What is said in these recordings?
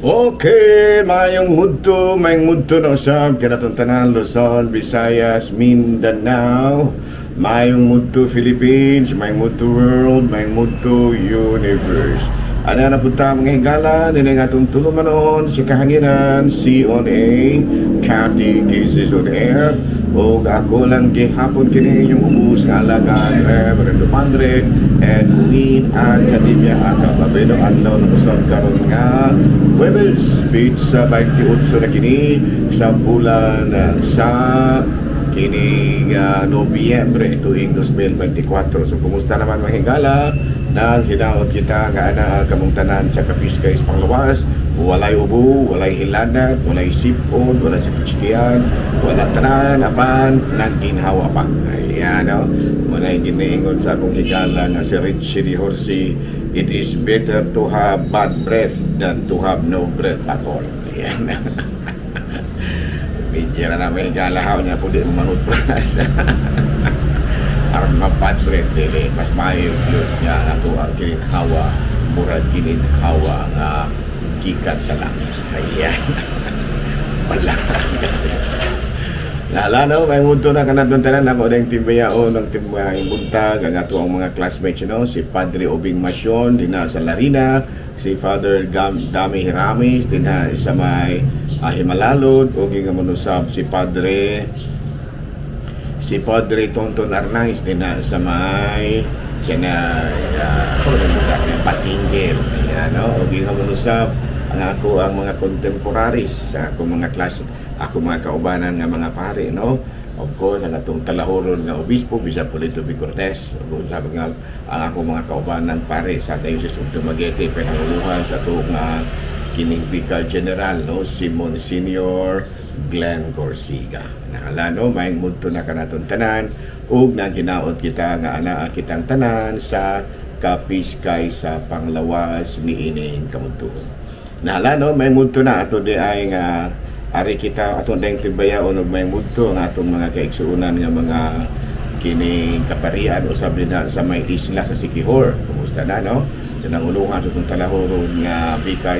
Okay, mayong mudto na usab kanatong tanan Luzon, Visayas, Mindanao. Mayong mudto Philippines, mayong mudto world, mayong mudto universe. Ana na punta mga higala nila nga itong tulumanon si kahanginan C-on-A, Cathy Cases on Air, o ako lang gihapon kini yung ubus nga alagaan Reverend Padre Edwin Academia at kababay ng adlaw ng usab karon nga Webels Beach sa 28 na kini sa bulan sa kini Nobyembre tuig 2024. So kumusta naman mga higala? Nang hinaot kita nga ana kamong tanan sa Kapiskay panglawas, walay ubo, walay hilanat, walay sipon, walay sipitstian, wala tanan apan nagginhawa pa. Ayan no. Muna giniingon sa akong higala nga si Richie Di Horsi, it is better to have bad breath than to have no breath at all. Ayan. Bidira na may higala niya po di manut pras. Aron mabad breath dili mas maayo yun nga nato ang gininhawa murag gininhawa nga gikan sa langit. Ayan. Wala. Naalala, may mundo na kanatong tanan ako na yung timbayao ng timbayang buntag ang ato ang mga classmates si Padre Obing Masyon din na sa Larina, si Father Dami Hiramis din na sa may Himalalod o gingamanusab si Tonton Arnaiz din na sa may Patingger. Ayan, no? O gingamanusab ang mga contemporaries ako mga kaubanan nga mga pare, no? Of course ang atong talahoron nga obispo bisa Polito B. Cortez, sabi nga ang ako mga kaubanan pare sa Diocese of Dumaguete pinanguluhan sa atong kining Vicar General, no? Si Monsignor Glenn Gorsiga. Nahala, no? Maayong mudto na kanaton tanan ug nang hinaot kita nga anaa kitang tanan sa Kapiskay sa panglawas ni ining kamudtuon. Nahala, no? May mudto na ato di ay nga ari kita atong dayang tibayaon ug may mudto nga atong mga kaigsuonan nga mga kining kaparian usab din sa may isla sa Siquijor. Kumusta na, no? Dinanguluhan sa itong talahoron nga Vicar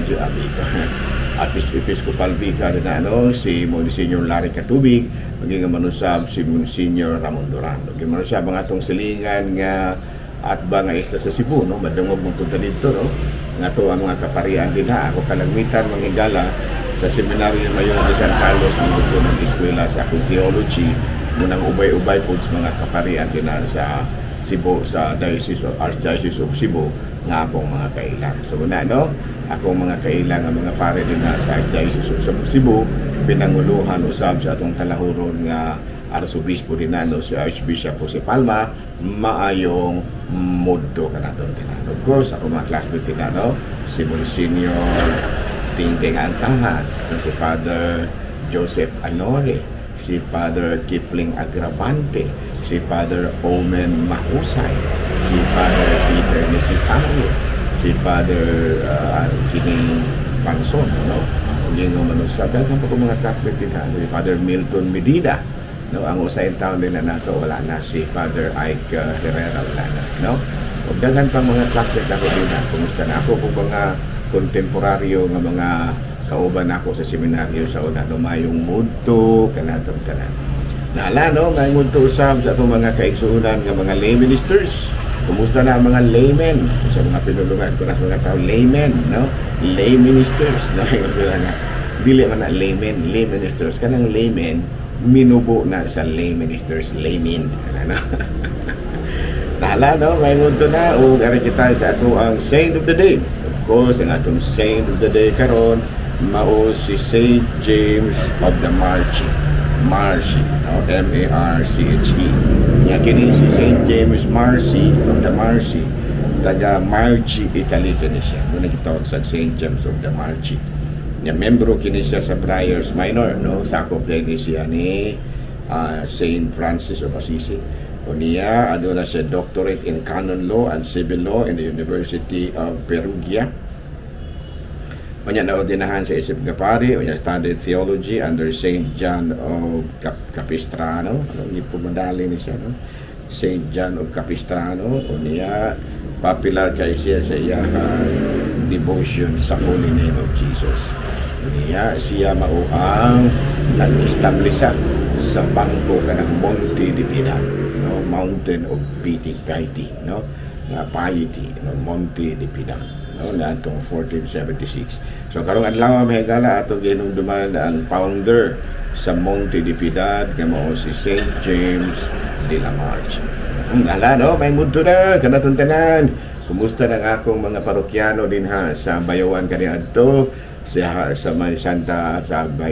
Episcopal Vicar na si Monsignor Larry Katubig, maging manusab si Monsignor Ramon Duran. Maging manusab ang atong silingan nga at ba nga isla sa Cebu, no? Madungog mong punta dito, no? Nga to ang mga kaparian din ha. Ako kalagmitan mga higala sa seminaryo Mayon de San Carlos mga ng eskwela sa akong theology munang ubay-ubay po sa mga kaparian din sa Cebu, sa Archdiocese of Cebu nga akong mga kailang. So muna, no? Akong mga kailang nga mga pare din na sa Archdiocese of Cebu pinanguluhan usab sa atong talahuron nga Arsobispo din na si Archbishop Jose Palma maayong mudto kanaton tanan. Of course ako mga classmate din na si Monsignor Tingting Antahas, si Father Joseph Anore, si Father Kipling Agravante, si Father Omen Mahusay, si Father Peter Necesario, si Father Kining Panson, no? Yung manusab daghang pa ko mga classmate din si Father Milton Medina, no? Ang usain taon din na nato wala na si Father Ike Herrera wala na, no? O daghan pa mga classmate ako din na kumusta na ako kung mga kontemporaryo nga mga kauban ako sa seminaryo sa una no mayong mudto kanatong tanan. Naala, no? Mayong mudto usab sa atong mga kaigsuonan nga mga lay ministers. Kumusta na ang mga laymen? Sa mga pinulungan ko na sa mga tao, laymen, no? Lay ministers, no? Dili man na laymen, lay ministers. Kanang laymen, minubo na sa lay ministers, laymen. Ano? Nahala, no? Mayong mudto na. O gari kita sa ato ang Saint of the Day. Of course, ang atong Saint of the Day karon mao si Saint James of the Marche, no? M-A-R-C-H-E. Nga kini si Saint James Marci of the Marci, taga Marci, Italy kini siya. Muna kitawag sa Saint James of the Marci. Nga membro kini siya sa Friars Minor, no? Sakop din siya ni Saint Francis of Assisi. O niya, na siya doctorate in canon law and civil law in the University of Perugia. O niya naordinahan sa isip kapari, o niya studied theology under St. John of Capistrano. Hindi po madali ni siya, no? St. John of Capistrano. O niya, popular kay siya sa iya devotion sa holy name of Jesus. Siya mao ang nag-establish sa bangko kanang Monte de Piedad, no, Mountain of Piety, no, piety, no, Monte de Piedad, no, na atong 1476. So karong adlaw mahigala atong ginumduman ang founder sa Monte de Piedad nga mao si Saint James de la Marche. Ala, no, may mundo na kanatong tanan. Kumusta na nga akong mga parokyano din ha sa Bayawan kaniadto sa may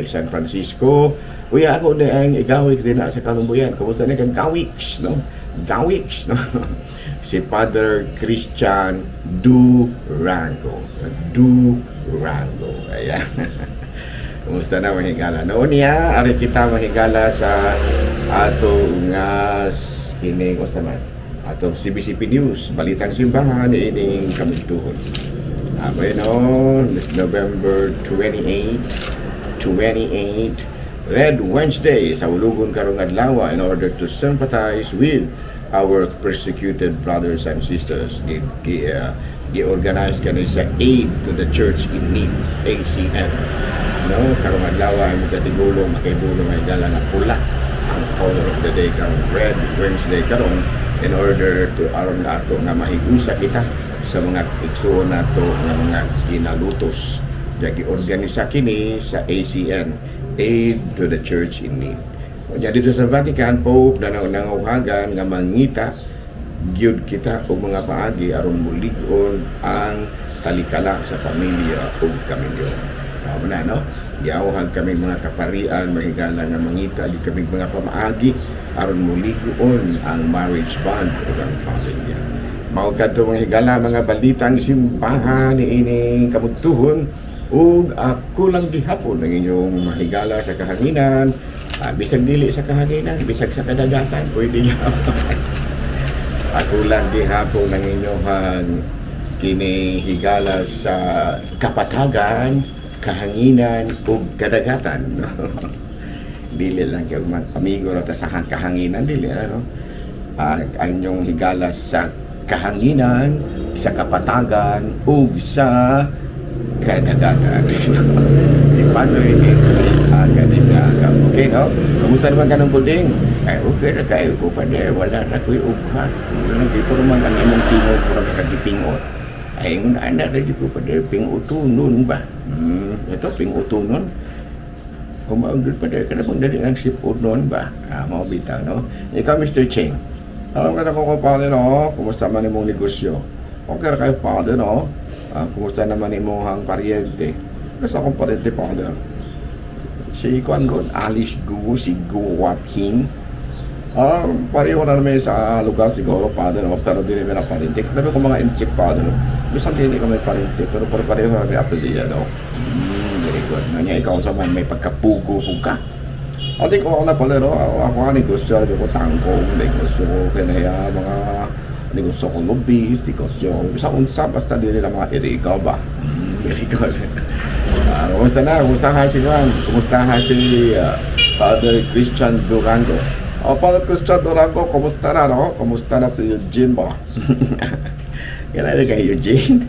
San Francisco. Uya ako na ang igawik din na sa Kalumbuyan. Kumusta na kang Gawiks, no? Gawiks, no? Si Father Christian Durango. Ayan. Kumusta na mahigala? Noon niya, ari kita mahigala sa ato nga kini ko sa man. Ato CBCP News, Balitang Simbahan, ining kamugtuhon. Abay no, November 28, Red Wednesday sa Ulugon karong adlaw in order to sympathize with our persecuted brothers and sisters. Gi-organize kani sa Aid to the Church in Need, ACN. No, karong adlaw ay magkatigulong, makaibulong ay gala na pula ang color of the day karong Red Wednesday karon in order to aron nato nga mahigusa kita sa mga igsuon nato nga mga kinalutos. Gi-organisa kini sa ACN, Aid to the Church in Need. Kanya dito sa Vatican, Pope na nanguhagan nga mangita gyud kita og mga paagi aron mulig-on ang talikala sa pamilya ug kamilyon. Mao na, no? Giawhan kami mga kaparian mahigala nga mangita gyud kami mga pamaagi aron mulig-on ang marriage bond ug ang pamilya. Mao kadto mga higala mga balitang simbahan niining kamugtuhon ug ako lang gihapon ang inyong mahigala sa kahanginan, bisag dili sa kahanginan, bisag sa kadagatan, pwede niya. Ako lang gihapon ang inyong kini higala sa kapatagan, kahanginan ug kadagatan. Dili lang kay amigo ra ta sa kahanginan, dili ano. Ang inyong higala sa kahanginan, sa kapatagan ug sa kadagatan. Si Padre kanina. Okay, no? Kamusta naman ka ng building? Ay, okay na kayo ko pa de. Wala na ko'y ughat. Wala dito naman ang imong tingog kurang kagipingot. Ay, anak na dito pa de. Pingutunon ba? Ito, pingutunon. Kumaagod pa de. Kada bang dali ng sipunon ba? Mga bitaw, no? Ikaw, Mr. Cheng. Alam ka na ko, Father, no? Kumusta man imong negosyo? Okay na kayo, Father, no? Kumusta naman imong paryente? Kasi akong paryente, Father. Si Kwan Gon, Alice Gu, si Gu Wap Hing. Pareho na naman sa lugar siguro, Father, no? Pero di naman na paryente. Katabi ko mga insik, Father, no? Minsan din kami paryente, pero pareho na naman apeliya, no? Very good. Nanya, ikaw sa man, may pagkapugo ka. Di ko ako na pala, no? Ako nga negosyo, di ko tangkong, negosyo ko, kaya mga negosyo ko lobbies, negosyo sa unsa, basta din nila mga illegal ba? Very good. Kumusta na? Kumusta ha si Juan? Kumusta ha si Father Christian Durango? Father Christian Durango, kumusta na, no? Kumusta na si Eugene ba? Kailan kay Eugene?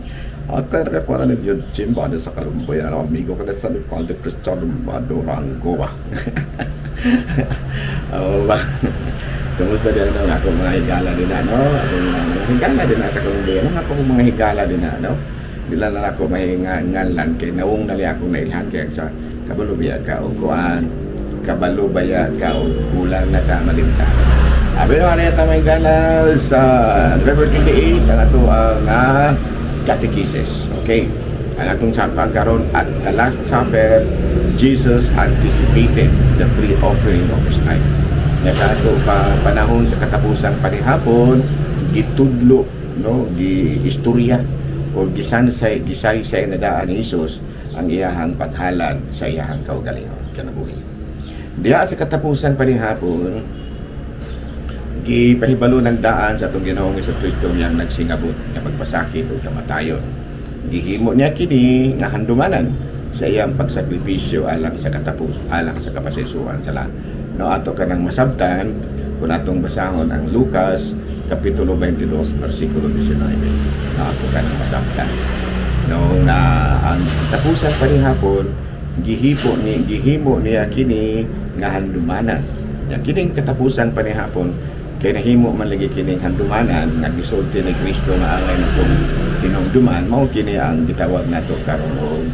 Pero ko na ni Eugene ba sa Kalumbuyan, no? Amigo ka na sa ni Father Christian Durango ba? Ba? Kumusta din na ako mga higala din na, no? Ako mga higala din na sa Kalumbuyan. Ako mga higala din na, no? Dila na ako mahingangan kay naung nali akong nailhan kaya sa kabalubaya ka o kuan kabalubaya ka o kulang na ka malimta. Abi naman na tamay gala sa November 28 ang ato ang catechesis. Okay, ang atong sakang karon at the Last Supper, Jesus anticipated the free offering of His life. Nasa ato panahon sa katapusang panihapon gitudlo, no, giistorya o gisay na daan ni Jesus ang iyahang paghalad sa iyahang kaugalingon kanabuhi. Diha sa katapusan panihapon gipahibalo ng daan sa atong Ginoong Jesucristo yang nagsingabot nga magpasakit o kamatayon. Gihimo niya kini nga handumanan sa iyang pagsakripisyo alang sa kapasensuan sa lahat. No, ato kanang masabtan kung atong basahon ang Lucas Kapitulo 22, versikulo 19. Ako ka ng masaktan. no nga ang tapusan panihapon gihimo niya kini nga handumanan. Nya kining katapusan panihapon kay nahimo man lagi kining handumanan nga gisulti ni Kristo nga angay natong tinumduman mao kini ang gitawag nato karon og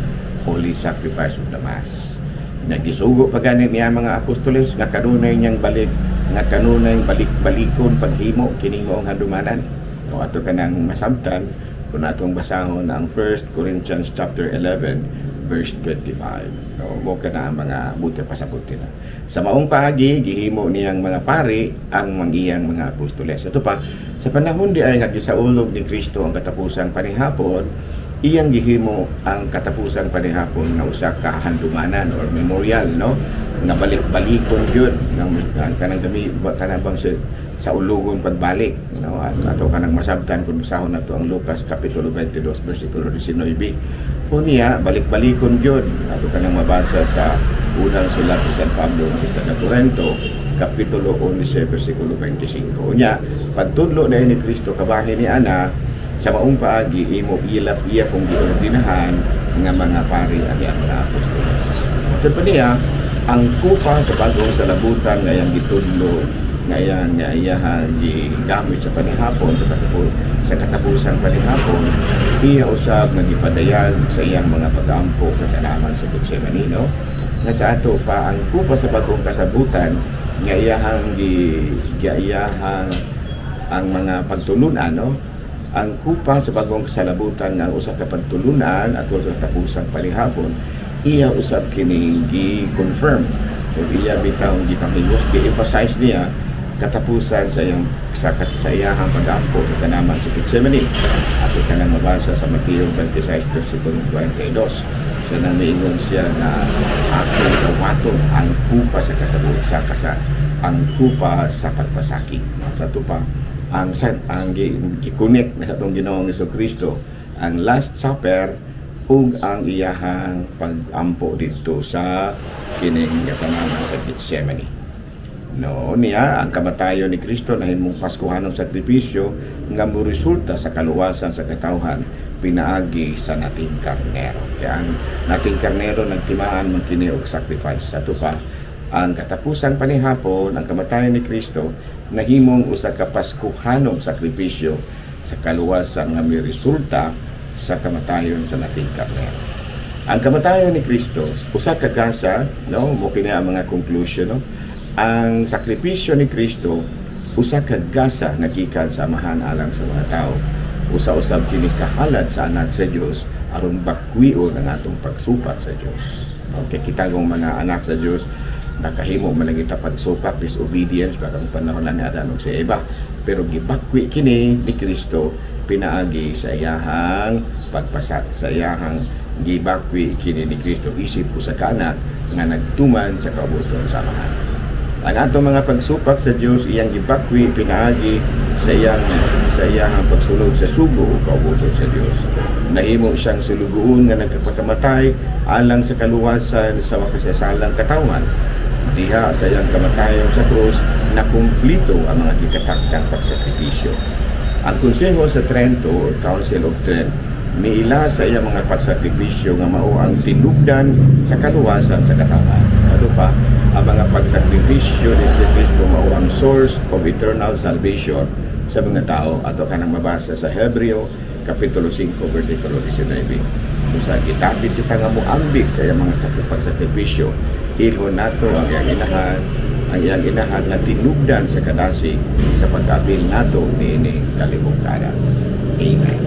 holy sacrifice of the mass. Nagisugo pa gani niya mga apostoles nga kanunay niyang balik nga kanunay balik-balikon paghimo kini maong handumanan. O ato kanang masabtan kung atong basahon ang 1 Corinthians chapter 11 verse 25. No, mo kana mga buti pasabuti na. Sa maong paagi gihimo niyang mga pari ang mangiyang mga apostoles. Ito pa sa panahon di ay nga gisaulog ni Kristo ang katapusang panihapon, iyang gihimo ang katapusang panihapon nga usa ka handumanan or memorial, no, nga balik-balikon gyud ng kanang gami kanang bang sa ulugon pagbalik, no, ato kanang masabtan kung basahon nato ang Lucas kapitulo 22 bersikulo 19. Unya balik-balikon gyud ato kanang mabasa sa unang sulat ni San Pablo sa Corinto kapitulo 11 bersikulo 25. Unya pagtudlo na ni Kristo kabahin ni ana sa maong paagi imo ilap iya kung giordinahan nga mga pari at mga apostoles. Ito pa niya ang kupa sa bagong salabutan nga yang gitudlo ngayon nga iyahan gigamit sa panihapon sa katapusang panihapon iya usab nga gipadayag sa iyang mga pag-ampo sa kanaman sa Getsemani, no, nga sa ato pa ang kupa sa bagong kasabutan nga iyahang giayahang ang mga pagtulunan, no, ang kupa sa bagong kasalabutan nga usa ka pagtulunan atol sa katapusang panihapon iya usab kining gi-confirm o iya bitaw gipamigos gi-emphasize niya katapusan sa iyang sa iyahang pag-ampo sa kanaman sa Getsemani. Ato ka nang mabasa sa Mateo 26 versikulo 22. Sa namiingon siya na akong kawaton ang kupa sa kasabot sa ang kupa sa pagpasaki. Sa ito pa ang gikunik na itong Ginoong Jesucristo ang Last Supper ug ang iyahang pag-ampo dito sa kining kanaman sa Getsemani. No, niya ang kamatayon ni Kristo na himong paskuhanong sakripisyo nga resulta sa kaluwasan sa katawhan pinaagi sa nating karnero. Kaya ang nating karnero nagtimaan man kini og sacrifice. Sa ito pa ang katapusang panihapon ang kamatayon ni Kristo nahimong usa ka paskuhanong sakripisyo sa kaluwasan nga resulta sa kamatayon sa nating karnero. Ang kamatayon ni Kristo usa ka gasa, no, mo kini ang mga conclusion, no. Ang sakripisyo ni Kristo usa ka gasa nga gikan sa amahan alang sa mga tao. Usa-usab kini kahalad sa anak sa Dios aron bakwion ang atong pagsupak sa Dios. Okay, kita gong mga anak sa Dios nakahimo man lang kita pagsupak, disobedience bakang panahon lang ni Adan ug sa Eva, pero gibakwi kini ni Kristo pinaagi sa iyahang pagpasat, sa iyahang gibakwi kini ni Kristo isip usa ka anak nga nagtuman sa kabuton sa amahan. Ang atong mga pagsupak sa Dios iyang gibakwi pinaagi sa iyang pagsulod sa sugo o kaubuton sa Dios. Nahimo siyang sulugoon nga nagpakamatay alang sa kaluwasan sa makasasalang katawhan. Diha sa iyang kamatayon sa krus na kumplito ang mga gikatakdang pagsakripisyo. Ang konseho sa Trento o Council of Trent miila sa iyang mga pagsakripisyo nga mao ang tinubdan sa kaluwasan sa katawhan. Ano pa ang mga pagsakripisyo ni Kristo mao ang source of eternal salvation sa mga tao. Ato kanang mabasa sa Hebreo kapitulo 5 versikulo 19. Kung sa gitapit kita nga moambit sa iyang mga pagsakripisyo, ilhon nato ang iyang inahan na tinubdan sa kadasig sa pag-apil nato niining kalibukanan. Amen.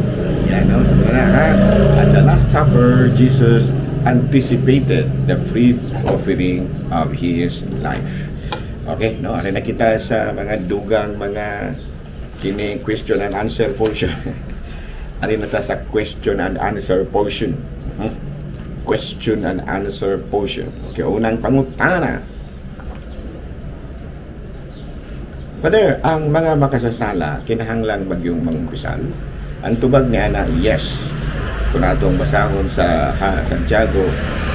Yan, no? So, at the Last Supper, Jesus anticipated the free offering of His life. Okay, no? Ari na kita sa mga dugang mga kini question and answer portion. Ari na ta sa question and answer portion. Question and answer portion. Okay, unang pangutana. Father, ang mga makasasala kinahanglan bagyong mangumpisan? Ang tubag niya na yes. Kung natong basahon sa Santiago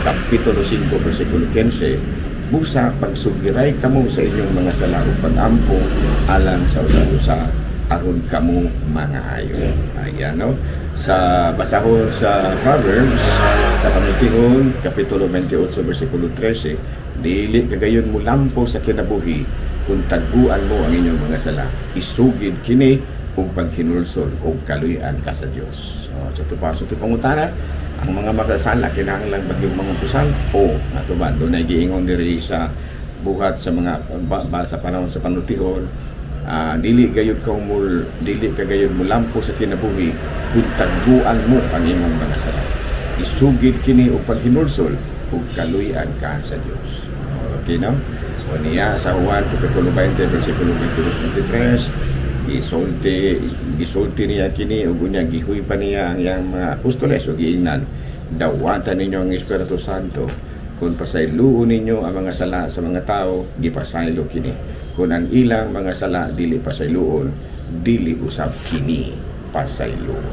kapitulo 5 versikulo 15, busa pagsugiray kamo sa inyong mga sala ug pag-ampo alang sa usa-usa aron kamo mangayo. Ayan, no? Sa basahon sa Proverbs, sa panultigon, Kapitulo 28, versikulo 13, dili kagayon mo lampo sa kinabuhi, kung taguan mo ang inyong mga sala, isugid kini ug paghinulsol ug kaluy-an ka sa Dios. So ito pangutana, ang mga makasala kinahanglan bagyong mangutusan o natuban do na giingon diri sa buhat sa mga sa panahon sa panultihon. Dili kagayod mo lampo sa kinabuhi kung taguan mo ang imong mga sala, isugid kini ug paghinulsol ug kaluy-an ka sa Dios. Okay, no? O niya sa Juan Kapitulo 20 versikulo 22-23, gisulti niya kini ug unya gihuy pa niya ang iyang mga apostoles ug giingnan, dawatan ninyo ang Espiritu Santo, kung pasayloon ninyo ang mga sala sa mga tao, gipasaylo kini. Kung ang ilang mga sala dili pasayloon, dili usab kini pasayloon.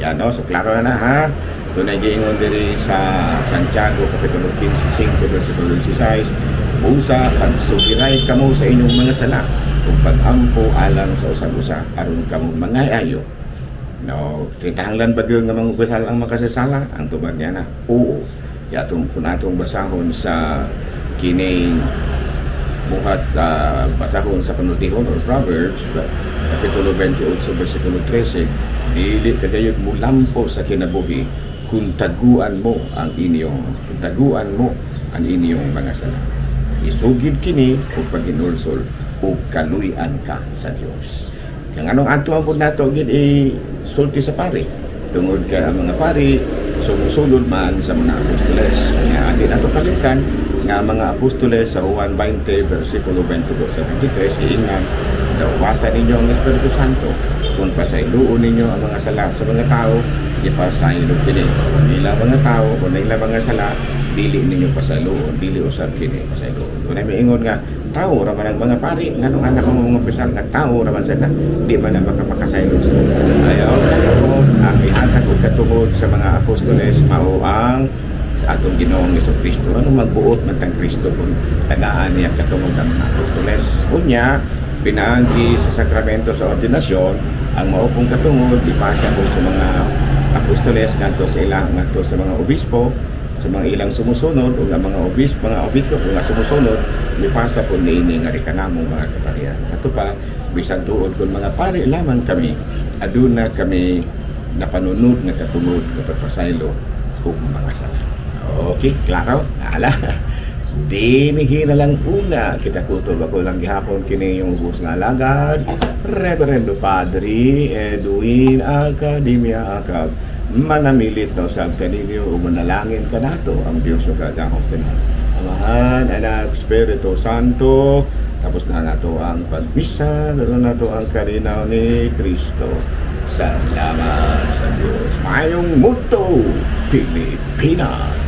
Ayan, no? So klaro na ha. Ito na giingon diri sa Santiago Kapitulo 15 versikulo 16, usa pagsugiray kamo sa inyong mga sala ug pag-ampo alang sa usag-usa aron kamo mangayayo. No, tinahanglan ba gyud nga mangubasal ang makasasala? Ang tubag niya na, oo. Kaya atong basahon sa kining buhat basahon sa panultihon or Proverbs, Kapitulo 28 versikulo 13, dili kagayod mo lampo sa kinabuhi kung taguan mo ang inyong mga sala. Isugid kini ug paghinulsol ug kaluy-an ka sa Dios. Kaya anong ato ang nato gid sulti sa pari, tungod kay ang mga pari sumusulod man sa mga apostoles. Kaya adi nato kalikan nga mga apostoles sa Juan 20 versikulo 22-23, iingnan, dawatan ninyo ang Espiritu Santo, kung pasayloon ninyo ang mga sala sa mga tao, ipasaylo kini. Kung ilang mga tao, kung ilang mga sala, dili ninyo pasayloon, dili usab kini pasayloon. Kung may ingon nga, tao raman ang mga pari, nganong anak mo mga pisal nga tao raman sila, di man na makapakasaylo sa mga. Ayaw, ang ihatag o katungod sa mga apostoles, mao ang sa atong Ginoong Jesucristo. Ano magbuot man tang Kristo kung tagaan niya katungod ang mga apostoles? Unya, pinaagi sa sakramento sa ordinasyon, ang maupong katungod, ipasa po sa mga apostoles, ngadto sa mga obispo, sa mga ilang sumusunod, o mga obispo kung nga sumusunod, ipasa po niini nga rikanamong mga kaparian. Ato pa, bisan tuod kung mga pari lamang kami, aduna kami napanunod nga katungod kapag pasaylo o mga sala. Okay, klaro? Ala. Dinihina lang una, kita kutob ako lang gihapon kini yung ubos nga alagad, Reverendo Padre Edwin Academia Acab, manamilit no sa kaninyo o manalangin ka nato ang Diyos ng kagahos din. Amahan, Anak, Espiritu Santo, tapos na nato ang pagmisa, nato ang karinaw ni Kristo. Salamat sa Diyos. Mayong muto, Pilipinas!